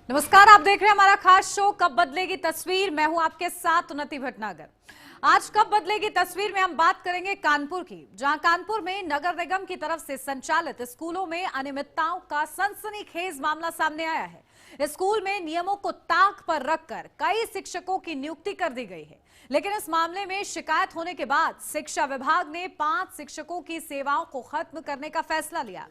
नमस्कार, आप देख रहे हैं हमारा खास शो कब बदलेगी तस्वीर। मैं हूं आपके साथ उन्नति भटनागर। आज कब बदलेगी तस्वीर में हम बात करेंगे कानपुर की, जहां कानपुर में नगर निगम की तरफ से संचालित स्कूलों में अनियमितताओं का सनसनीखेज मामला सामने आया है। स्कूल में नियमों को ताक पर रखकर कई शिक्षकों की नियुक्ति कर दी गई है, लेकिन इस मामले में शिकायत होने के बाद शिक्षा विभाग ने 5 शिक्षकों की सेवाओं को खत्म करने का फैसला लिया।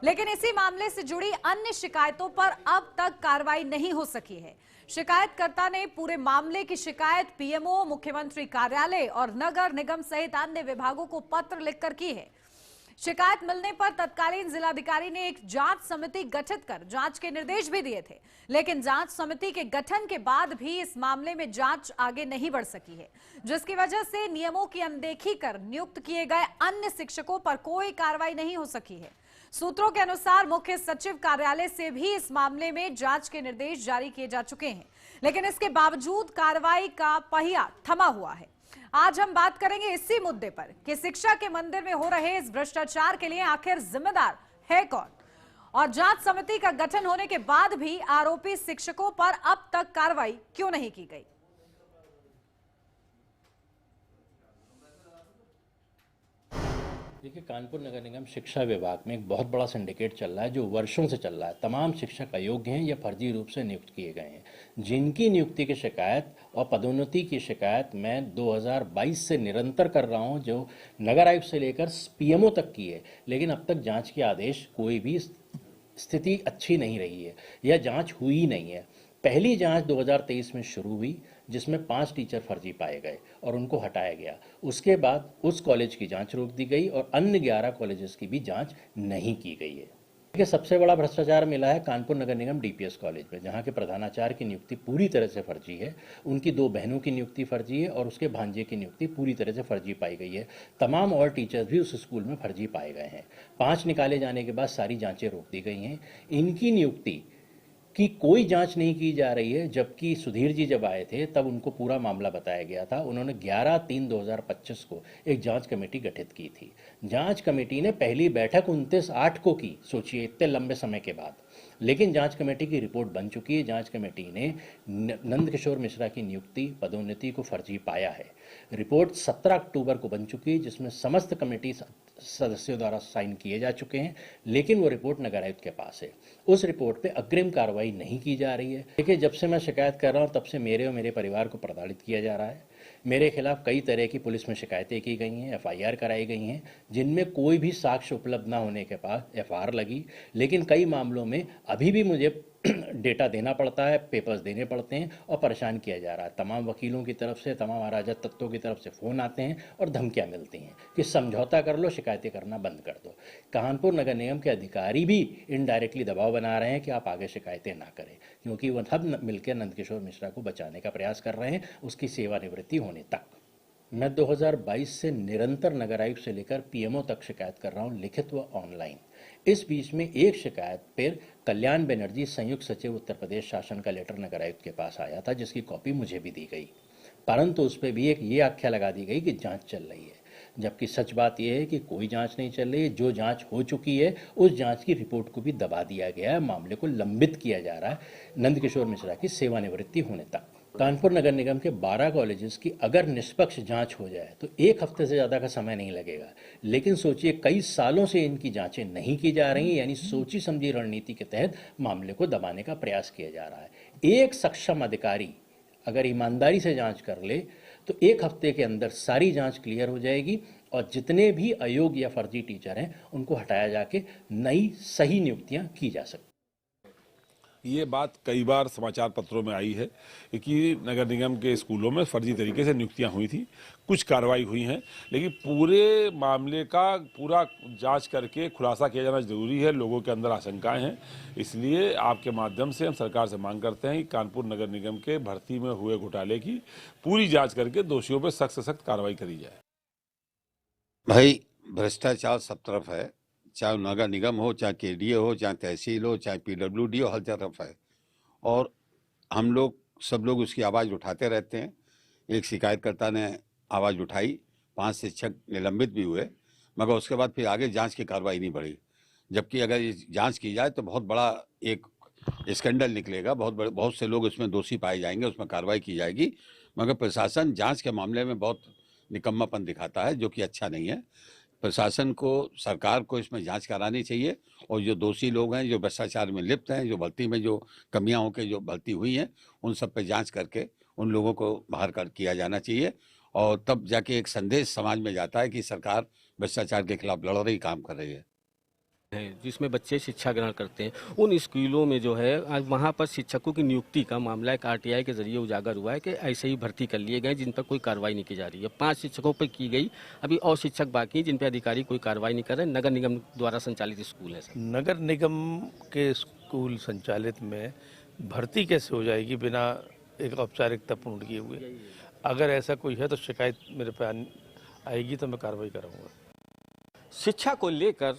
लेकिन इसी मामले से जुड़ी अन्य शिकायतों पर अब तक कार्रवाई नहीं हो सकी है। शिकायतकर्ता ने पूरे मामले की शिकायत पीएमओ, मुख्यमंत्री कार्यालय और नगर निगम सहित अन्य विभागों को पत्र लिखकर की है। शिकायत मिलने पर तत्कालीन जिलाधिकारी ने एक जांच समिति गठित कर जांच के निर्देश भी दिए थे, लेकिन जांच समिति के गठन के बाद भी इस मामले में जांच आगे नहीं बढ़ सकी है, जिसकी वजह से नियमों की अनदेखी कर नियुक्त किए गए अन्य शिक्षकों पर कोई कार्रवाई नहीं हो सकी है। सूत्रों के अनुसार मुख्य सचिव कार्यालय से भी इस मामले में जांच के निर्देश जारी किए जा चुके हैं, लेकिन इसके बावजूद कार्रवाई का पहिया थमा हुआ है। आज हम बात करेंगे इसी मुद्दे पर कि शिक्षा के मंदिर में हो रहे इस भ्रष्टाचार के लिए आखिर जिम्मेदार है कौन, और जांच समिति का गठन होने के बाद भी आरोपी शिक्षकों पर अब तक कार्रवाई क्यों नहीं की गई। देखिए, कानपुर नगर निगम शिक्षा विभाग में एक बहुत बड़ा सिंडिकेट चल रहा है जो वर्षों से चल रहा है। तमाम शिक्षक अयोग्य हैं या फर्जी रूप से नियुक्त किए गए हैं। जिनकी नियुक्ति की शिकायत और पदोन्नति की शिकायत मैं 2022 से निरंतर कर रहा हूं, जो नगर आयुक्त से लेकर पीएमओ तक की है, लेकिन अब तक जांच के आदेश, कोई भी स्थिति अच्छी नहीं रही है या जांच हुई ही नहीं है। पहली जांच 2023 में शुरू हुई, जिसमें 5 टीचर फर्जी पाए गए और उनको हटाया गया। उसके बाद उस कॉलेज की जांच रोक दी गई और अन्य 11 कॉलेजेस की भी जांच नहीं की गई है। देखिए, सबसे बड़ा भ्रष्टाचार मिला है कानपुर नगर निगम डीपीएस कॉलेज में, जहां के प्रधानाचार्य की नियुक्ति पूरी तरह से फर्जी है। उनकी 2 बहनों की नियुक्ति फर्जी है और उसके भांजे की नियुक्ति पूरी तरह से फर्जी पाई गई है। तमाम और टीचर्स भी उस स्कूल में फर्जी पाए गए हैं। 5 निकाले जाने के बाद सारी जांचें रोक दी गई हैं। इनकी नियुक्ति कि कोई जांच नहीं की जा रही है, जबकि सुधीर जी जब आए थे तब उनको पूरा मामला बताया गया था। उन्होंने 11/3/2025 को एक जांच कमेटी गठित की थी। जांच कमेटी ने पहली बैठक 29/8 को की, सोचिए इतने लंबे समय के बाद। लेकिन जांच कमेटी की रिपोर्ट बन चुकी है। जांच कमेटी ने नंदकिशोर मिश्रा की नियुक्ति, पदोन्नति को फर्जी पाया है। रिपोर्ट 17 अक्टूबर को बन चुकी है, जिसमें समस्त कमेटी सदस्यों द्वारा साइन किए जा चुके हैं, लेकिन वो रिपोर्ट नगर आयुक्त के पास है। उस रिपोर्ट पे अग्रिम कार्रवाई नहीं की जा रही है। देखिए, जब से मैं शिकायत कर रहा हूँ तब से मेरे और मेरे परिवार को प्रताड़ित किया जा रहा है। मेरे खिलाफ कई तरह की पुलिस में शिकायतें की गई हैं, एफआईआर कराई गई हैं, जिनमें कोई भी साक्ष्य उपलब्ध न होने के बाद एफआईआर लगी। लेकिन कई मामलों में अभी भी मुझे डेटा देना पड़ता है, पेपर्स देने पड़ते हैं और परेशान किया जा रहा है। तमाम वकीलों की तरफ से, तमाम अराजक तत्वों की तरफ से फ़ोन आते हैं और धमकियां मिलती हैं कि समझौता कर लो, शिकायतें करना बंद कर दो। कानपुर नगर निगम के अधिकारी भी इनडायरेक्टली दबाव बना रहे हैं कि आप आगे शिकायतें ना करें, क्योंकि वह सब मिलकर नंदकिशोर मिश्रा को बचाने का प्रयास कर रहे हैं, उसकी सेवानिवृत्ति होने तक। मैं 2022 से निरंतर नगर आयुक्त से लेकर पीएमओ तक शिकायत कर रहा हूँ, लिखित व ऑनलाइन। इस बीच में एक शिकायत पर कल्याण बनर्जी, संयुक्त सचिव उत्तर प्रदेश शासन का लेटर नगर आयुक्त के पास आया था, जिसकी कॉपी मुझे भी दी गई, परंतु उस पर भी एक ये आख्या लगा दी गई कि जांच चल रही है, जबकि सच बात यह है कि कोई जांच नहीं चल रही है। जो जांच हो चुकी है उस जांच की रिपोर्ट को भी दबा दिया गया है, मामले को लंबित किया जा रहा है नंदकिशोर मिश्रा की सेवानिवृत्ति होने तक। कानपुर नगर निगम के 12 कॉलेजेस की अगर निष्पक्ष जांच हो जाए तो 1 हफ्ते से ज़्यादा का समय नहीं लगेगा, लेकिन सोचिए कई सालों से इनकी जांचें नहीं की जा रही, यानी सोची समझी रणनीति के तहत मामले को दबाने का प्रयास किया जा रहा है। एक सक्षम अधिकारी अगर ईमानदारी से जांच कर ले तो 1 हफ्ते के अंदर सारी जांच क्लियर हो जाएगी और जितने भी अयोग्य या फर्जी टीचर हैं उनको हटाया जाके नई सही नियुक्तियां की जा सकती। ये बात कई बार समाचार पत्रों में आई है कि नगर निगम के स्कूलों में फर्जी तरीके से नियुक्तियां हुई थी, कुछ कार्रवाई हुई हैं, लेकिन पूरे मामले का पूरा जांच करके खुलासा किया जाना जरूरी है। लोगों के अंदर आशंकाएं हैं, इसलिए आपके माध्यम से हम सरकार से मांग करते हैं कि कानपुर नगर निगम के भर्ती में हुए घोटाले की पूरी जाँच करके दोषियों पर सख्त से सख्त कार्रवाई करी जाए। भाई, भ्रष्टाचार सब तरफ है, चाहे नगर निगम हो, चाहे केडीए हो, चाहे तहसील हो, चाहे पीडब्ल्यूडी हो, हर तरफ है। और हम लोग सब लोग उसकी आवाज़ उठाते रहते हैं। एक शिकायतकर्ता ने आवाज़ उठाई, 5 शिक्षक निलंबित भी हुए, मगर उसके बाद फिर आगे जांच की कार्रवाई नहीं बढ़ी। जबकि अगर ये जांच की जाए तो बहुत बड़ा एक स्कैंडल निकलेगा, बहुत से लोग इसमें दोषी पाए जाएंगे, उसमें कार्रवाई की जाएगी। मगर प्रशासन जांच के मामले में बहुत निकम्मापन दिखाता है, जो कि अच्छा नहीं है। प्रशासन को, सरकार को इसमें जांच करानी चाहिए और जो दोषी लोग हैं, जो भ्रष्टाचार में लिप्त हैं, जो भर्ती में जो कमियां होकर जो भर्ती हुई हैं, उन सब पे जांच करके उन लोगों को बाहर कर किया जाना चाहिए। और तब जाके एक संदेश समाज में जाता है कि सरकार भ्रष्टाचार के खिलाफ लड़ रही, काम कर रही है। जिसमें बच्चे शिक्षा ग्रहण करते हैं, उन स्कूलों में जो है आज वहाँ पर शिक्षकों की नियुक्ति का मामला एक आरटीआई के जरिए उजागर हुआ है कि ऐसे ही भर्ती कर लिए गए जिन पर कोई कार्रवाई नहीं की जा रही है। 5 शिक्षकों पर की गई, अभी और शिक्षक बाकी जिन पर अधिकारी कोई कार्रवाई नहीं कर रहे। नगर निगम द्वारा संचालित स्कूल है सर। नगर निगम के स्कूल संचालित में भर्ती कैसे हो जाएगी बिना एक औपचारिकता पूर्ण किए हुए? अगर ऐसा कोई है तो शिकायत मेरे पे आएगी तो मैं कार्रवाई कराऊंगा। शिक्षा को लेकर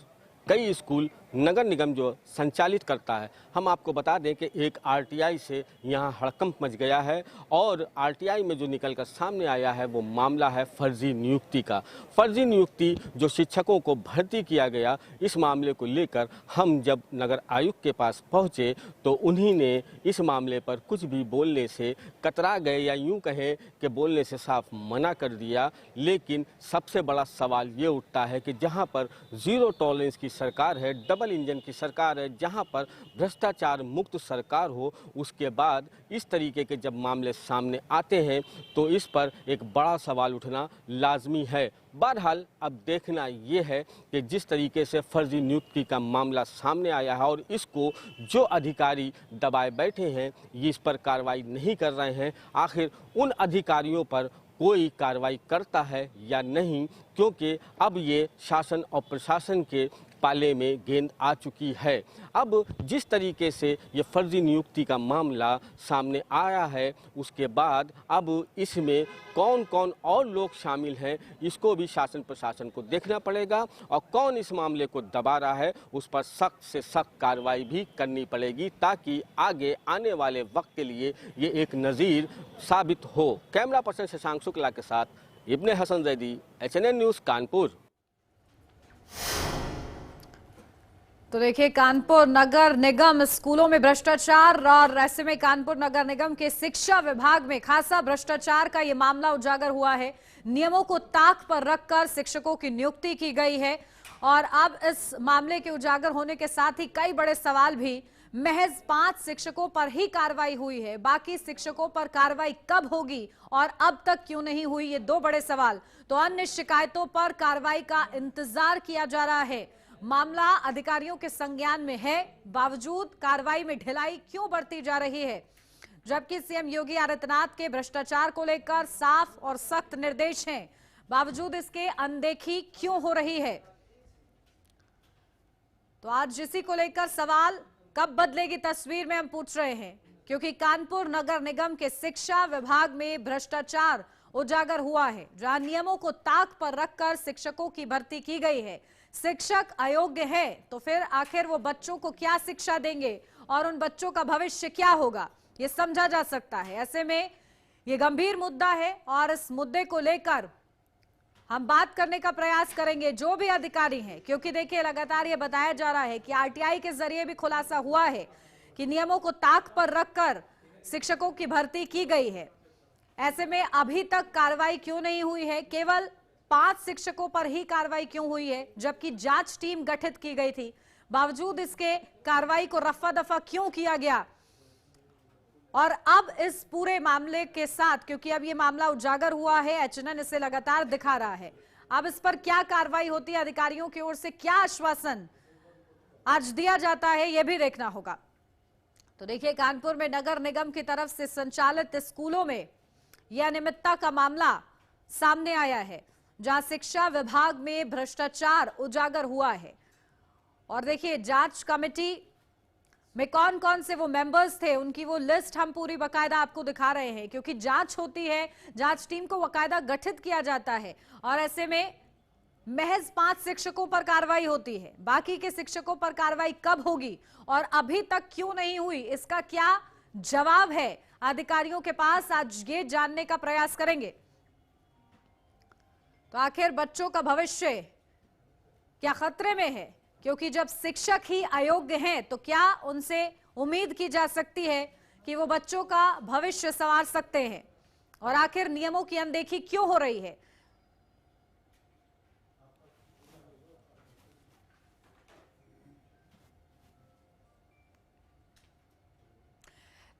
कई स्कूल नगर निगम जो संचालित करता है, हम आपको बता दें कि एक आरटीआई से यहाँ हड़कंप मच गया है और आरटीआई में जो निकलकर सामने आया है वो मामला है फर्जी नियुक्ति का। फर्जी नियुक्ति जो शिक्षकों को भर्ती किया गया, इस मामले को लेकर हम जब नगर आयुक्त के पास पहुँचे तो उन्हीं ने इस मामले पर कुछ भी बोलने से कतरा गए, या यूँ कहें कि बोलने से साफ मना कर दिया। लेकिन सबसे बड़ा सवाल ये उठता है कि जहाँ पर जीरो टॉलरेंस की सरकार है, डबल इंजन की सरकार है, जहां पर भ्रष्टाचार मुक्त सरकार हो, उसके बाद इस तरीके के जब मामले सामने आते हैं तो इस पर एक बड़ा सवाल उठना लाजमी है। बहरहाल अब देखना ये है कि जिस तरीके से फर्जी नियुक्ति का मामला सामने आया है और इसको जो अधिकारी दबाए बैठे हैं, ये इस पर कार्रवाई नहीं कर रहे हैं, आखिर उन अधिकारियों पर कोई कार्रवाई करता है या नहीं, क्योंकि अब ये शासन और प्रशासन के पाले में गेंद आ चुकी है। अब जिस तरीके से ये फर्जी नियुक्ति का मामला सामने आया है, उसके बाद अब इसमें कौन कौन और लोग शामिल हैं, इसको भी शासन प्रशासन को देखना पड़ेगा और कौन इस मामले को दबा रहा है उस पर सख्त से सख्त कार्रवाई भी करनी पड़ेगी, ताकि आगे आने वाले वक्त के लिए ये एक नज़ीर साबित हो। कैमरा पर्सन शशांक शुक्ला के साथ इब्ने हसन जैदी, HNN न्यूज़, कानपुर। तो देखिए, कानपुर नगर निगम स्कूलों में भ्रष्टाचार, और ऐसे में कानपुर नगर निगम के शिक्षा विभाग में खासा भ्रष्टाचार का ये मामला उजागर हुआ है। नियमों को ताक पर रखकर शिक्षकों की नियुक्ति की गई है और अब इस मामले के उजागर होने के साथ ही कई बड़े सवाल भी। महज 5 शिक्षकों पर ही कार्रवाई हुई है, बाकी शिक्षकों पर कार्रवाई कब होगी और अब तक क्यों नहीं हुई, ये 2 बड़े सवाल। तो अन्य शिकायतों पर कार्रवाई का इंतजार किया जा रहा है। मामला अधिकारियों के संज्ञान में है, बावजूद कार्रवाई में ढिलाई क्यों बढ़ती जा रही है, जबकि सीएम योगी आदित्यनाथ के भ्रष्टाचार को लेकर साफ और सख्त निर्देश हैं, बावजूद इसके अनदेखी क्यों हो रही है। तो आज इसी को लेकर सवाल, कब बदलेगी तस्वीर में हम पूछ रहे हैं, क्योंकि कानपुर नगर निगम के शिक्षा विभाग में भ्रष्टाचार उजागर हुआ है, जहां नियमों को ताक पर रखकर शिक्षकों की भर्ती की गई है। शिक्षक अयोग्य है तो फिर आखिर वो बच्चों को क्या शिक्षा देंगे और उन बच्चों का भविष्य क्या होगा, ये समझा जा सकता है। ऐसे में ये गंभीर मुद्दा है और इस मुद्दे को लेकर हम बात करने का प्रयास करेंगे जो भी अधिकारी हैं, क्योंकि देखिए लगातार ये बताया जा रहा है कि आरटीआई के जरिए भी खुलासा हुआ है कि नियमों को ताक पर रखकर शिक्षकों की भर्ती की गई है। ऐसे में अभी तक कार्रवाई क्यों नहीं हुई है, केवल 5 शिक्षकों पर ही कार्रवाई क्यों हुई है, जबकि जांच टीम गठित की गई थी, बावजूद इसके कार्रवाई को रफा दफा क्यों किया गया। और अब इस पूरे मामले के साथ, क्योंकि अब ये मामला उजागर हुआ है, HNN इसे लगातार दिखा रहा है, अब इस पर क्या कार्रवाई होती है, अधिकारियों की ओर से क्या आश्वासन आज दिया जाता है, यह भी देखना होगा। तो देखिए, कानपुर में नगर निगम की तरफ से संचालित स्कूलों में यह अनियमितता का मामला सामने आया है, जहां शिक्षा विभाग में भ्रष्टाचार उजागर हुआ है। और देखिए, जांच कमेटी में कौन कौन से वो मेंबर्स थे, उनकी वो लिस्ट हम पूरी बकायदा आपको दिखा रहे हैं, क्योंकि जांच होती है, जांच टीम को बकायदा गठित किया जाता है और ऐसे में महज 5 शिक्षकों पर कार्रवाई होती है, बाकी के शिक्षकों पर कार्रवाई कब होगी और अभी तक क्यों नहीं हुई, इसका क्या जवाब है अधिकारियों के पास, आज ये जानने का प्रयास करेंगे। तो आखिर बच्चों का भविष्य क्या खतरे में है, क्योंकि जब शिक्षक ही अयोग्य हैं तो क्या उनसे उम्मीद की जा सकती है कि वो बच्चों का भविष्य संवार सकते हैं? और आखिर नियमों की अनदेखी क्यों हो रही है?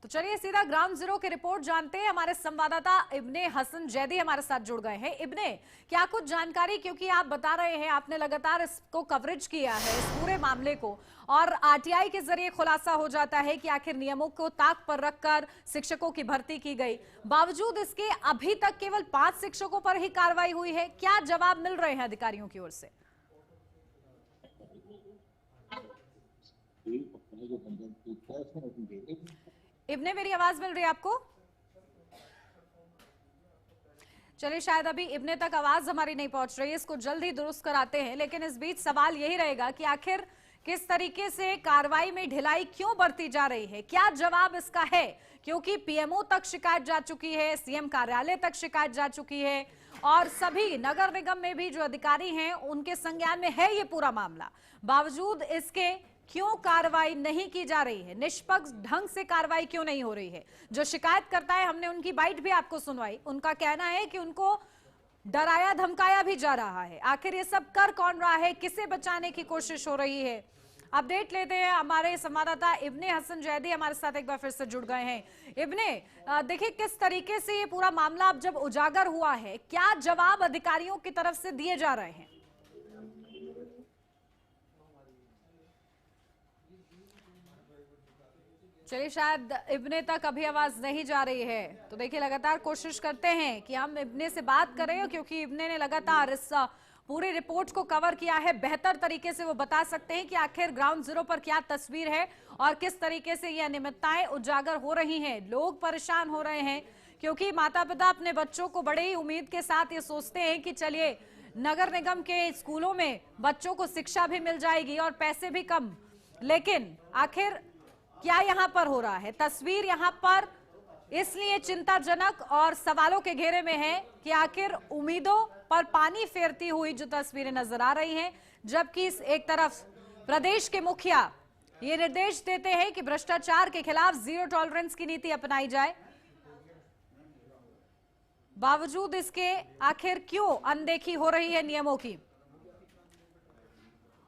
तो चलिए सीधा ग्राउंड जीरो की रिपोर्ट जानते हैं। हमारे संवाददाता इब्ने हसन जैदी हमारे साथ जुड़ गए हैं। इब्ने, क्या कुछ जानकारी, क्योंकि आप बता रहे हैं आपने लगातार इसको कवरेज किया है, इस पूरे मामले को, और आरटीआई के जरिए खुलासा हो जाता है कि आखिर नियमों को ताक पर रखकर शिक्षकों की भर्ती की गई, बावजूद इसके अभी तक केवल 5 शिक्षकों पर ही कार्रवाई हुई है। क्या जवाब मिल रहे हैं अधिकारियों की ओर से? इब्ने, मेरी आवाज मिल रही है आपको? चलिए, शायद अभी इब्ने तक आवाज हमारी नहीं पहुंच रही है, इसको जल्द ही दुरुस्त कराते हैं। लेकिन इस बीच सवाल यही रहेगा कि आखिर किस तरीके से कार्रवाई में ढिलाई क्यों बरती जा रही है? क्या जवाब इसका है? क्योंकि पीएमओ तक शिकायत जा चुकी है, सीएम कार्यालय तक शिकायत जा चुकी है, और सभी नगर निगम में भी जो अधिकारी हैं उनके संज्ञान में है ये पूरा मामला। बावजूद इसके क्यों कार्रवाई नहीं की जा रही है? निष्पक्ष ढंग से कार्रवाई क्यों नहीं हो रही है? जो शिकायत करता है, हमने उनकी बाइट भी आपको सुनवाई, उनका कहना है कि उनको डराया धमकाया भी जा रहा है। आखिर ये सब कर कौन रहा है? किसे बचाने की कोशिश हो रही है? अपडेट लेते हैं, हमारे संवाददाता इब्ने हसन जैदी हमारे साथ एक बार फिर से जुड़ गए हैं। इब्ने, देखिए किस तरीके से ये पूरा मामला अब जब उजागर हुआ है, क्या जवाब अधिकारियों की तरफ से दिए जा रहे हैं? चलिए, शायद इब्ने तक अभी आवाज नहीं जा रही है, तो देखिए लगातार कोशिश करते हैं कि हम इब्ने से बात करें, क्योंकि इब्ने ने लगातार इस पूरी रिपोर्ट को कवर किया है। बेहतर तरीके से वो बता सकते हैं कि आखिर ग्राउंड जीरो पर क्या तस्वीर है और किस तरीके से ये अनियमितताएं उजागर हो रही हैं। लोग परेशान हो रहे हैं क्योंकि माता पिता अपने बच्चों को बड़े ही उम्मीद के साथ ये सोचते हैं कि चलिए नगर निगम के स्कूलों में बच्चों को शिक्षा भी मिल जाएगी और पैसे भी कम। लेकिन आखिर क्या यहां पर हो रहा है? तस्वीर यहां पर इसलिए चिंताजनक और सवालों के घेरे में है कि आखिर उम्मीदों पर पानी फेरती हुई जो तस्वीरें नजर आ रही हैं, जबकि एक तरफ प्रदेश के मुखिया ये निर्देश देते हैं कि भ्रष्टाचार के खिलाफ जीरो टॉलरेंस की नीति अपनाई जाए, बावजूद इसके आखिर क्यों अनदेखी हो रही है नियमों की?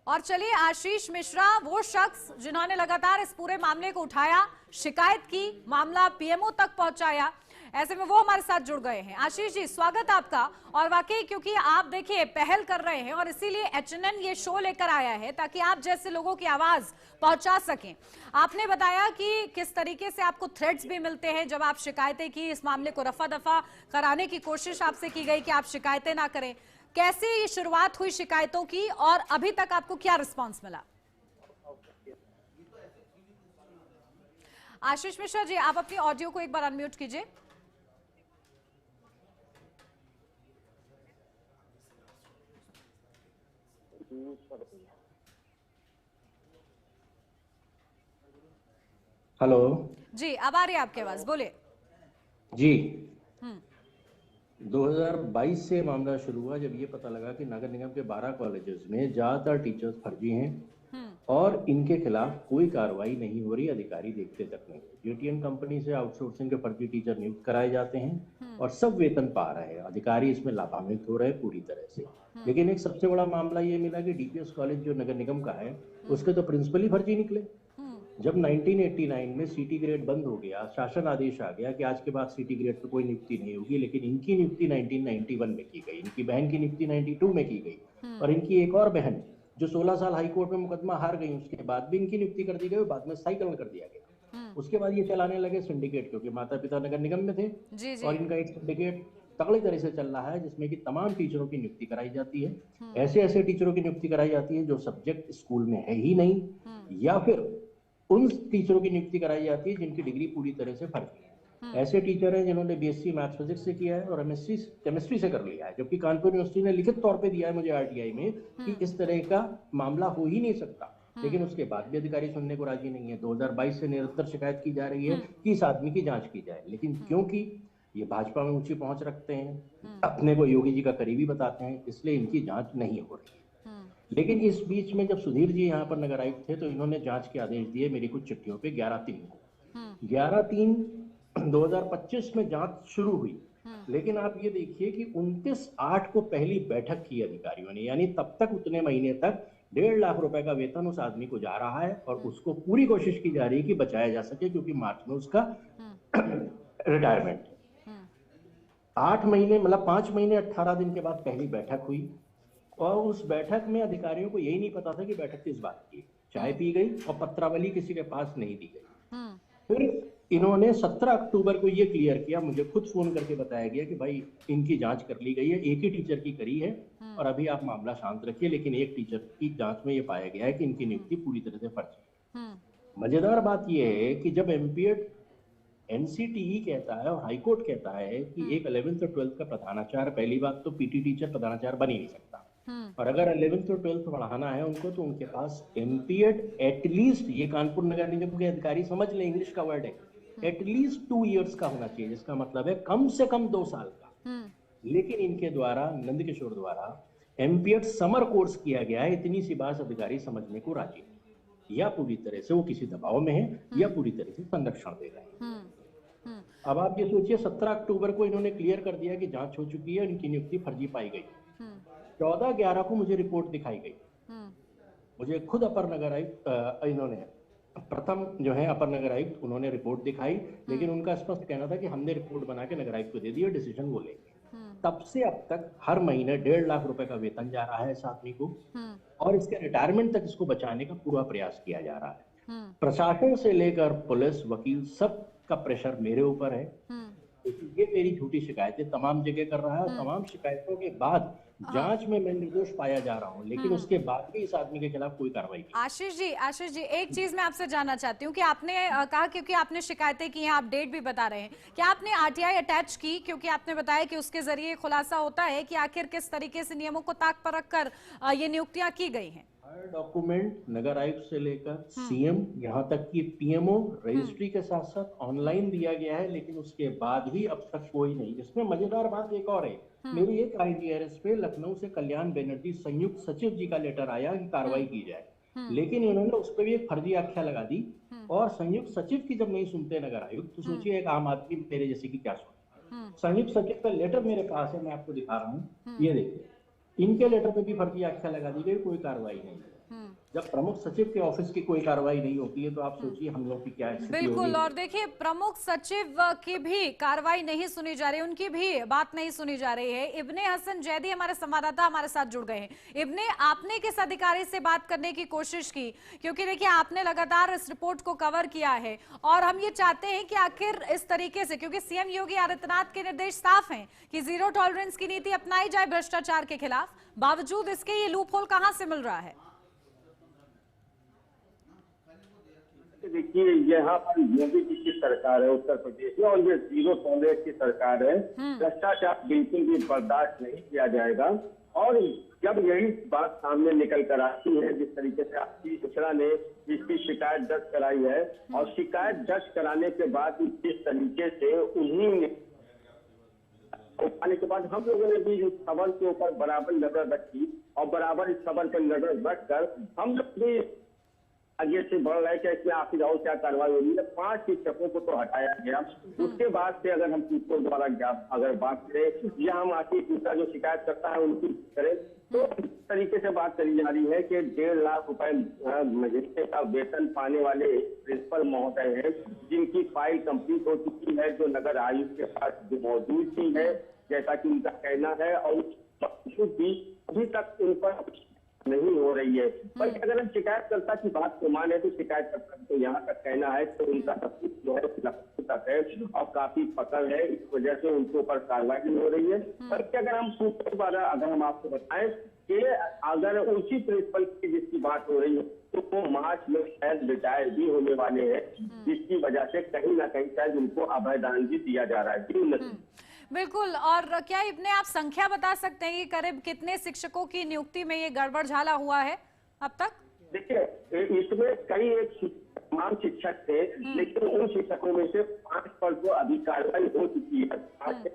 और चलिए, आशीष मिश्रा वो शख्स जिन्होंने लगातार इस पूरे मामले को उठाया, शिकायत की, मामला पीएमओ तक पहुंचाया, ऐसे में वो हमारे साथ जुड़ गए हैं। आशीष जी, स्वागत आपका। और वाकई क्योंकि आप देखिए पहल कर रहे हैं और इसीलिए एचएनएन ये शो लेकर आया है ताकि आप जैसे लोगों की आवाज पहुंचा सकें। आपने बताया कि किस तरीके से आपको थ्रेट्स भी मिलते हैं जब आप शिकायतें की, इस मामले को रफा दफा कराने की कोशिश आपसे की गई कि आप शिकायतें ना करें। कैसे ये शुरुआत हुई शिकायतों की और अभी तक आपको क्या रिस्पांस मिला? आशीष मिश्रा जी, आप अपनी ऑडियो को एक बार अनम्यूट कीजिए। हेलो जी, अब आ रही है आपकी आवाज, बोलिए। जी, 2022 से मामला शुरू हुआ जब ये पता लगा कि नगर निगम के 12 कॉलेजेस में ज्यादातर टीचर्स फर्जी हैं और इनके खिलाफ कोई कार्रवाई नहीं हो रही, अधिकारी देखते तक नहीं। जेटीएन कंपनी से आउटसोर्सिंग के फर्जी टीचर नियुक्त कराए जाते हैं और सब वेतन पा रहे हैं, अधिकारी इसमें लाभान्वित हो रहे हैं पूरी तरह से। लेकिन एक सबसे बड़ा मामला ये मिला कि डीपीएस कॉलेज जो नगर निगम का है उसके तो प्रिंसिपल ही फर्जी निकले। जब 1989 में सीटी ग्रेड बंद हो गया, शासन आदेश आ गया कि आज के बाद सीटी ग्रेड पर कोई नियुक्ति नहीं होगी, लेकिन इनकी नियुक्ति 1991 में की गई, इनकी बहन की नियुक्ति 92 में की गई, और इनकी एक और बहन जो 16 साल हाईकोर्ट में मुकदमा हार गई, उसके बाद भी इनकी नियुक्ति कर दी गई, बाद में साइकिल कर दिया गया। उसके बाद ये चलाने लगे सिंडिकेट, क्योंकि माता पिता नगर निगम में थे और इनका एक सिंडिकेट तगड़ी तरह से चल रहा है जिसमें कि तमाम टीचरों की नियुक्ति कराई जाती है। ऐसे ऐसे टीचरों की नियुक्ति कराई जाती है जो सब्जेक्ट स्कूल में है ही नहीं, या फिर उन टीचरों की नियुक्ति कराई जाती है जिनकी डिग्री पूरी तरह से फर्जी है। ऐसे टीचर हैं जिन्होंने बीएससी मैथ्स फिजिक्स से किया है और एमएससी केमिस्ट्री से कर लिया है, जबकि कानपुर यूनिवर्सिटी ने लिखित तौर पे दिया है मुझे आरटीआई में कि इस तरह का मामला हो ही नहीं सकता, लेकिन उसके बाद भी अधिकारी सुनने को राजी नहीं है। 2022 से निरंतर शिकायत की जा रही है कि इस आदमी की जांच की जाए, लेकिन क्योंकि ये भाजपा में ऊंची पहुंच रखते हैं, अपने को योगी जी का करीबी बताते हैं, इसलिए इनकी जांच नहीं हो रही है। लेकिन इस बीच में जब सुधीर जी यहाँ पर नगर आयुक्त थे तो इन्होंने जांच के आदेश दिए मेरी कुछ चिट्ठियों पे 11/3 को। 11/3/2025 में जांच शुरू हुई, लेकिन आप ये देखिए कि 29/8 को पहली बैठक की अधिकारियों ने, यानी तब तक उतने महीने तक 1.5 लाख रुपए का वेतन उस आदमी को जा रहा है और उसको पूरी कोशिश की जा रही है कि बचाया जा सके, क्योंकि मार्च में उसका रिटायरमेंट है। 8 महीने मतलब 5 महीने 18 दिन के बाद पहली बैठक हुई और उस बैठक में अधिकारियों को यही नहीं पता था कि बैठक किस बात की। चाय पी गई और पत्रावली किसी के पास नहीं दी गई। फिर इन्होंने 17 अक्टूबर को ये क्लियर किया, मुझे खुद फोन करके बताया गया कि भाई इनकी जांच कर ली गई है, एक ही टीचर की करी है और अभी आप मामला शांत रखिए, लेकिन एक टीचर की जांच में ये पाया गया है कि इनकी नियुक्ति पूरी तरह से फर्जी है। मजेदार बात यह है कि जब एमपीएड एनसीटीई कहता है और हाईकोर्ट कहता है कि एक 11th और 12th का प्रधानाचार्य, पहली बात तो पीटी टीचर प्रधानाचार्य बन ही नहीं सकता, और अगर 11th और 12th पढ़ाना है उनको तो उनके पास एमपीएड एटलीस्ट, ये कानपुर नगर निगम के अधिकारी समझ ले, इंग्लिश का वर्ड है, एटलीस्ट 2 इयर्स का होना चाहिए, जिसका मतलब है कम से कम 2 साल का। लेकिन इनके द्वारा, नंदकिशोर द्वारा एमपीएड समर कोर्स किया गया है, इतनी सी बात अधिकारी समझने को राजी नहीं, या पूरी तरह से वो किसी दबाव में है या पूरी तरह से संरक्षण दे रहे हैं। अब आप ये सोचिए 17 अक्टूबर को इन्होंने क्लियर कर दिया कि जांच हो चुकी है, इनकी नियुक्ति फर्जी पाई गई। 14/11 को मुझे रिपोर्ट दिखाई गई, मुझे खुद अपर नगर आयुक्त, इन्होंने प्रथम जो है अपर नगर आयुक्त, उन्होंने रिपोर्ट दिखाई, लेकिन उनका स्पष्ट कहना था कि हमने रिपोर्ट बना के नगर आयुक्त को दे दी और डिसीजन वो लेंगे। तब से अब तक हर महीने 1.5 लाख रुपए का वेतन जा रहा है इस आदमी को और इसके रिटायरमेंट तक इसको बचाने का पूरा प्रयास किया जा रहा है। प्रशासन से लेकर पुलिस, वकील, सब का प्रेशर मेरे ऊपर है। ये मेरी झूठी शिकायतें तमाम जगह कर रहा है और तमाम शिकायतों के बाद जांच में मैं निर्दोष पाया जा रहा हूं, लेकिन उसके बाद भी इस आदमी के खिलाफ कोई कार्रवाई नहीं। आशीष जी एक चीज मैं आपसे जानना चाहती हूँ कि आपने कहा, क्योंकि आपने शिकायतें की हैं, आप डेट भी बता रहे हैं, क्या आपने आरटीआई अटैच की? क्योंकि आपने बताया कि उसके जरिए खुलासा होता है कि आखिर किस तरीके से नियमों को ताक पर रखकर ये नियुक्तियां की गई हैं। हर डॉक्यूमेंट नगर आयुक्त से लेकर सीएम, यहाँ तक कि पीएमओ रजिस्ट्री के साथ साथ ऑनलाइन दिया गया है, लेकिन उसके बाद भी अब तक कोई नहीं। इसमें मजेदार बात एक और है, मेरी एक आईजीआरएस पे लखनऊ से कल्याण बनर्जी संयुक्त सचिव जी का लेटर आया कि कार्रवाई की जाए, लेकिन इन्होंने उस पर भी एक फर्जी आख्या लगा दी और संयुक्त सचिव की जब नहीं सुनते नगर आयुक्त, तो सोचिए एक आम आदमी मेरे जैसे की क्या सुने। संयुक्त सचिव का लेटर मेरे पास है, मैं आपको दिखा रहा हूँ, ये देखिए, इनके लेटर पे भी फर्जी आख्या लगा दी गई, कोई कार्रवाई नहीं। जब प्रमुख सचिव के ऑफिस की कोई कार्रवाई नहीं होती है तो आप सोचिए हम लोग की क्या स्थिति होगी। बिल्कुल, और देखिए प्रमुख सचिव की भी कार्रवाई नहीं सुनी जा रही, उनकी भी बात नहीं सुनी जा रही है। इब्ने हसन जैदी हमारे संवाददाता हमारे साथ जुड़ गए हैं। इब्ने, आपने किस अधिकारी से बात करने की कोशिश की? क्योंकि देखिए आपने लगातार इस रिपोर्ट को कवर किया है और हम ये चाहते हैं कि आखिर इस तरीके से, क्योंकि सीएम योगी आदित्यनाथ के निर्देश साफ हैं कि 0 टॉलरेंस की नीति अपनाई जाए भ्रष्टाचार के खिलाफ, बावजूद इसके ये लूपहोल कहां से मिल रहा है? देखिए यहाँ पर योगी जी की सरकार है उत्तर प्रदेश में और ये 0 टॉलरेंस की सरकार है। भ्रष्टाचार बिल्कुल भी बर्दाश्त नहीं किया जाएगा और जब यही बात सामने निकल कर आती है, जिस तरीके से आपकी मिश्रा ने इसकी शिकायत दर्ज कराई है और शिकायत दर्ज कराने के बाद जिस तरीके से उन्हीं ने आने के बाद हम लोगों ने भी इस खबर के ऊपर बराबर नजर रखी और बराबर इस खबर पर नजर रखकर हम लोग भी आगे से बढ़ रहा है कि आखिर और क्या कार्रवाई हो रही है। 5 शिक्षकों को तो हटाया गया, उसके बाद से अगर हम सूत्रों द्वारा अगर बात करें या हम आशीष मिश्रा जो शिकायत करता है उनकी करें तो इस तरीके से बात करी जा रही है कि 1.5 लाख रुपए महीने का वेतन पाने वाले प्रिंसिपल महोदय हैं, जिनकी फाइल कंप्लीट हो चुकी है, जो नगर आयुक्त के पास मौजूद थी है, जैसा कि उनका कहना है, और भी अभी तक उन पर नहीं हो रही है। बल्कि अगर हम शिकायतकर्ता की बात को माने तो शिकायतकर्ता तो यहाँ तक कहना है कि उनका सब कुछ जो है तक है और काफी पकड़ है, इस वजह से उनके ऊपर कार्रवाई नहीं हो रही है। बल्कि अगर हम सूत्रों द्वारा अगर हम आपको बताएं कि अगर उसी प्रिंसिपल की जिसकी बात हो रही है तो वो मार्च में शायद रिटायर भी होने वाले हैं, जिसकी वजह से कहीं ना कहीं शायद उनको अभयदान भी दिया जा रहा है। बिल्कुल, और क्या इब्ने आप संख्या बता सकते हैं कि करीब कितने शिक्षकों की नियुक्ति में ये गड़बड़ झाला हुआ है अब तक? देखिए इसमें कई एक तमाम शिक्षक थे, लेकिन उन शिक्षकों में से 5 पर तो अभी कार्रवाई हो चुकी है, 5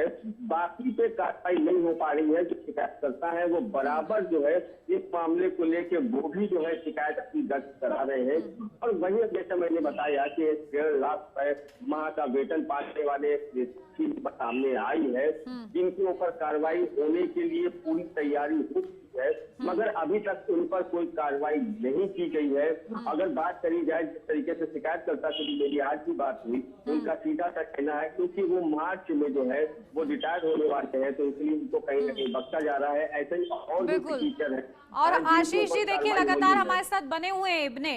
है, बाकी पे कार्रवाई नहीं हो पा रही है। जो शिकायत करता है वो बराबर जो है इस मामले को लेके वो भी जो है शिकायत अपनी दर्ज करा रहे हैं। और वही जैसा मैंने बताया कि 1.5 लाख रुपए माह का वेतन पाने वाले चीज सामने आई है, जिनके ऊपर कार्रवाई होने के लिए पूरी तैयारी हो चुकी है, मगर अभी तक उन पर कोई कार्रवाई नहीं की गई है। अगर बात करी जाए जिस तरीके से शिकायतकर्ता से भी मेरी आज की बात हुई, उनका सीधा सा कहना है क्योंकि वो मार्च में जो है वो रिटायर होने वाले हैं, तो इसलिए उनको कहीं न कहीं बख्शा जा रहा है। ऐसे ही और भी टीचर है। और आशीष जी देखिए लगातार हमारे साथ बने हुए हैं इब्ने,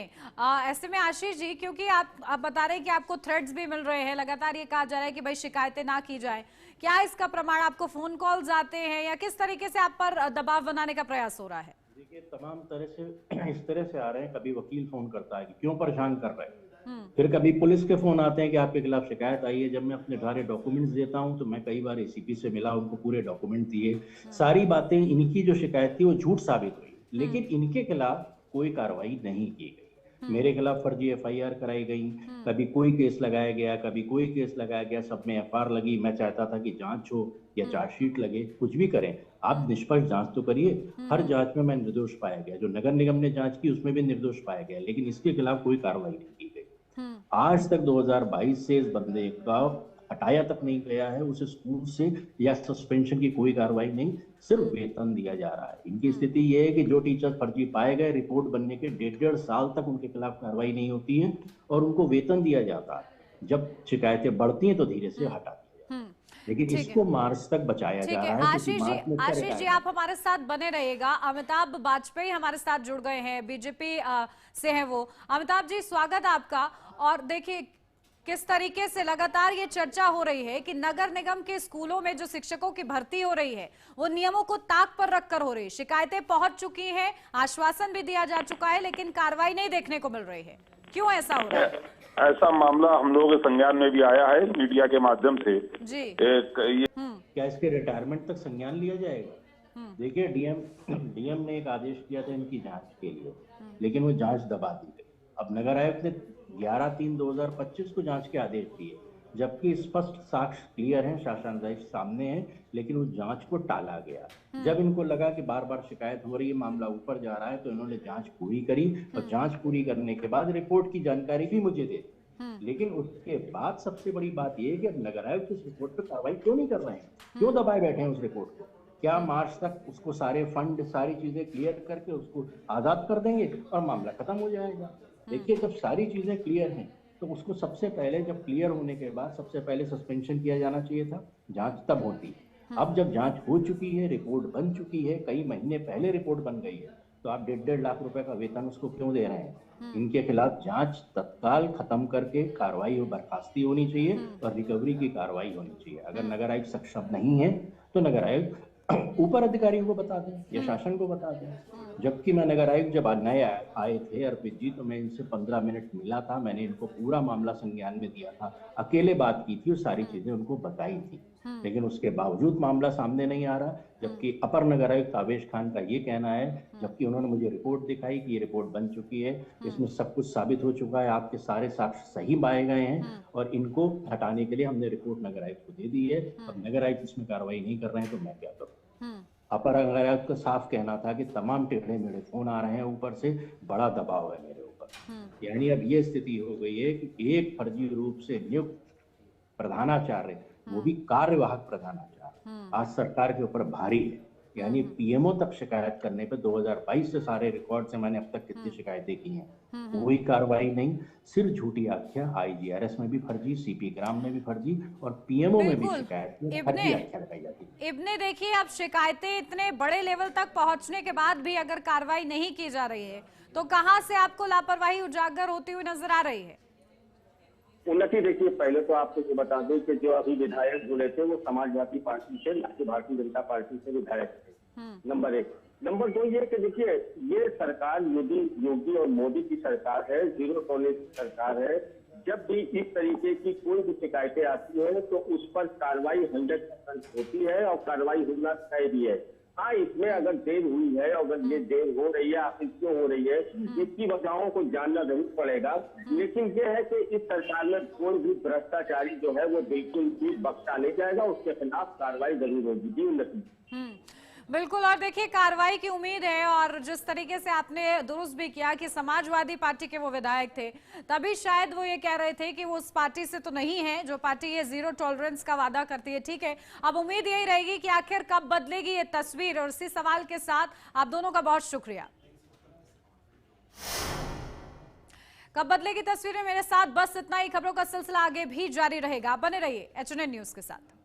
ऐसे में आशीष जी क्योंकि आप बता रहे हैं कि आपको थ्रेड्स भी मिल रहे हैं, लगातार ये कहा जा रहा है कि भाई शिकायतें ना की जाए, क्या इसका प्रमाण आपको फोन कॉल्स आते हैं या किस तरीके से आप पर दबाव बनाने का प्रयास हो रहा है? देखिए तमाम तरह से इस तरह से आ रहे हैं, कभी वकील फोन करता है कि क्यों परेशान कर रहे हैं, फिर कभी पुलिस के फोन आते हैं कि आपके खिलाफ शिकायत आई है। जब मैं अपने सारे डॉक्यूमेंट्स देता हूं तो मैं कई बार एसीपी से मिला, उनको पूरे डॉक्यूमेंट दिए, सारी बातें इनकी जो शिकायत थी वो झूठ साबित हुई, लेकिन इनके खिलाफ कोई कार्रवाई नहीं की गई। मेरे खिलाफ फर्जी एफआईआर कराई गई, कभी कोई केस लगाया गया, कभी कोई केस लगाया गया, सब में एफआईआर लगी। मैं चाहता था कि जांच हो या चार्जशीट लगे, कुछ भी करें, आप निष्पक्ष जांच तो करिए। हर जांच में मैं निर्दोष पाया गया, जो नगर निगम ने जांच की उसमें भी निर्दोष पाया गया, लेकिन इसके खिलाफ कोई कार्रवाई नहीं की गई। आज तक 2022 से इस बंदे का हटाया तक नहीं गया है, उसे स्कूल से या सस्पेंशन की कोई कार्रवाई नहीं, सिर्फ वेतन दिया जा रहा है। इनकी स्थिति यह है कि जो टीचर फर्जी पाए गए, रिपोर्ट बनने के 1.5 साल तक उनके खिलाफ कार्रवाई नहीं होती है और उनको वेतन दिया जाता है। जब शिकायतें बढ़ती हैं तो धीरे से हटा दिया, लेकिन इसको मार्च तक बचाया जा रहा है। आशीष जी आप हमारे साथ बने रहिएगा। अमिताभ बाजपेयी हमारे साथ जुड़ गए हैं, बीजेपी से हैं वो। अमिताभ जी स्वागत आपका। और देखिए किस तरीके से लगातार ये चर्चा हो रही है कि नगर निगम के स्कूलों में जो शिक्षकों की भर्ती हो रही है वो नियमों को ताक पर रखकर हो रही है। शिकायतें पहुंच चुकी हैं, आश्वासन भी दिया जा चुका है, लेकिन कार्रवाई नहीं देखने को मिल रही है। क्यों ऐसा हो रहा है? ऐसा मामला हम लोगों के संज्ञान में भी आया है मीडिया के माध्यम से जी। क्या इसके रिटायरमेंट तक संज्ञान लिया जाएगा? देखिए डीएम ने एक आदेश दिया था इनकी जांच के लिए, लेकिन वो जांच दबा दी गई। अब नगर आयुक्त ने 11/3/2025 को जांच के आदेश दिए, जबकि स्पष्ट साक्ष्य क्लियर हैं, शासनादेश सामने है, लेकिन उस जांच को टाला गया। जब इनको लगा कि बार बार शिकायत हो रही है, मामला ऊपर जा रहा है, तो इन्होंने जांच पूरी करी और जांच पूरी करने के बाद रिपोर्ट की जानकारी भी मुझे दे दी। लेकिन उसके बाद सबसे बड़ी बात यह है कि अब नगर आयुक्त इस रिपोर्ट पर कार्रवाई क्यों नहीं कर रहे हैं, क्यों दबाए बैठे हैं उस रिपोर्ट को? क्या मार्च तक उसको सारे फंड सारी चीजें क्लियर करके उसको आजाद कर देंगे और मामला खत्म हो जाएगा? देखिए जब सारी चीजें क्लियर हैं तो उसको सबसे पहले, जब क्लियर होने के बाद सबसे पहले सस्पेंशन किया जाना चाहिए था, जांच तब होती। अब जब जांच हो चुकी है, रिपोर्ट बन चुकी है, कई महीने पहले रिपोर्ट बन गई है, तो आप 1.5 लाख रुपए का वेतन उसको क्यों दे रहे हैं? इनके खिलाफ जांच तत्काल खत्म करके कार्रवाई बर्खास्ती होनी चाहिए और रिकवरी की कार्रवाई होनी चाहिए। अगर नगर आयुक्त सक्षम नहीं है तो नगर आयुक्त ऊपर अधिकारियों को बता दें या शासन को बता दें। जबकि मैं नगर आयुक्त जब नए आए थे अर्पित जी, तो मैं इनसे 15 मिनट मिला था, मैंने इनको पूरा मामला संज्ञान में दिया था, अकेले बात की थी और सारी चीजें उनको बताई थी, लेकिन उसके बावजूद मामला सामने नहीं आ रहा। जबकि अपर नगर आयुक्त आवेश खान का ये कहना है, जबकि उन्होंने मुझे रिपोर्ट दिखाई कि ये रिपोर्ट बन चुकी है, इसमें सब कुछ साबित हो चुका है, आपके सारे साक्ष्य सही पाए गए हैं और इनको हटाने के लिए हमने रिपोर्ट नगर आयुक्त को दे दी है। अब नगर आयुक्त इसमें कार्रवाई नहीं कर रहे हैं तो मैं क्या करूँ? अपर नगर आयुक्त का साफ कहना था कि तमाम टेढ़े मेढ़े फोन आ रहे हैं, ऊपर से बड़ा दबाव है मेरे ऊपर। यानी अब ये स्थिति हो गई है कि एक फर्जी रूप से नियुक्त प्रधानाचार्य, वो भी कार्यवाहक प्रधानाचार्य, आज सरकार के ऊपर भारी है। यानी पीएमओ तक शिकायत करने पे 2022 से सारे रिकॉर्ड से मैंने अब तक कितनी शिकायतें की हैं, कोई कार्रवाई नहीं, सिर्फ झूठी आख्या। आईजीआरएस में भी फर्जी, सीपी ग्राम में भी फर्जी और पीएमओ में भी शिकायत में फर्जी आख्या लगाई जाती है। इब्ने देखिए अब शिकायतें इतने बड़े लेवल तक पहुंचने के बाद भी अगर कार्रवाई नहीं की जा रही है तो कहां से आपको लापरवाही उजागर होती हुई नजर आ रही है? उन्नति देखिए, पहले तो आपको ये बता दूं कि जो अभी विधायक जुड़े थे वो समाजवादी पार्टी से, ना कि भारतीय जनता पार्टी से विधायक थे। नंबर 1। नंबर 2 ये कि देखिए ये सरकार योगी और मोदी की सरकार है, जीरो टॉलरेंस की सरकार है। जब भी इस तरीके की कोई भी शिकायतें आती है तो उस पर कार्रवाई 100% होती है और कार्रवाई होना तय भी है। हाँ, इसमें अगर देर हुई है, अगर ये देर हो रही है, आखिर क्यों हो रही है, इसकी वजहों को जानना जरूर पड़ेगा। लेकिन ये है कि इस सरकार में कोई भी भ्रष्टाचारी जो है वो बिल्कुल भी बख्शा नहीं जाएगा, उसके खिलाफ कार्रवाई जरूर होगी। जी उन्नति। बिल्कुल, और देखिए कार्रवाई की उम्मीद है। और जिस तरीके से आपने दुरुस्त भी किया कि समाजवादी पार्टी के वो विधायक थे, तभी शायद वो ये कह रहे थे कि वो उस पार्टी से तो नहीं है जो पार्टी ये जीरो टॉलरेंस का वादा करती है। ठीक है, अब उम्मीद यही रहेगी कि आखिर कब बदलेगी ये तस्वीर। और इसी सवाल के साथ आप दोनों का बहुत शुक्रिया। कब बदलेगी तस्वीर में मेरे साथ बस इतना ही। खबरों का सिलसिला आगे भी जारी रहेगा, बने रहिए HNN न्यूज के साथ।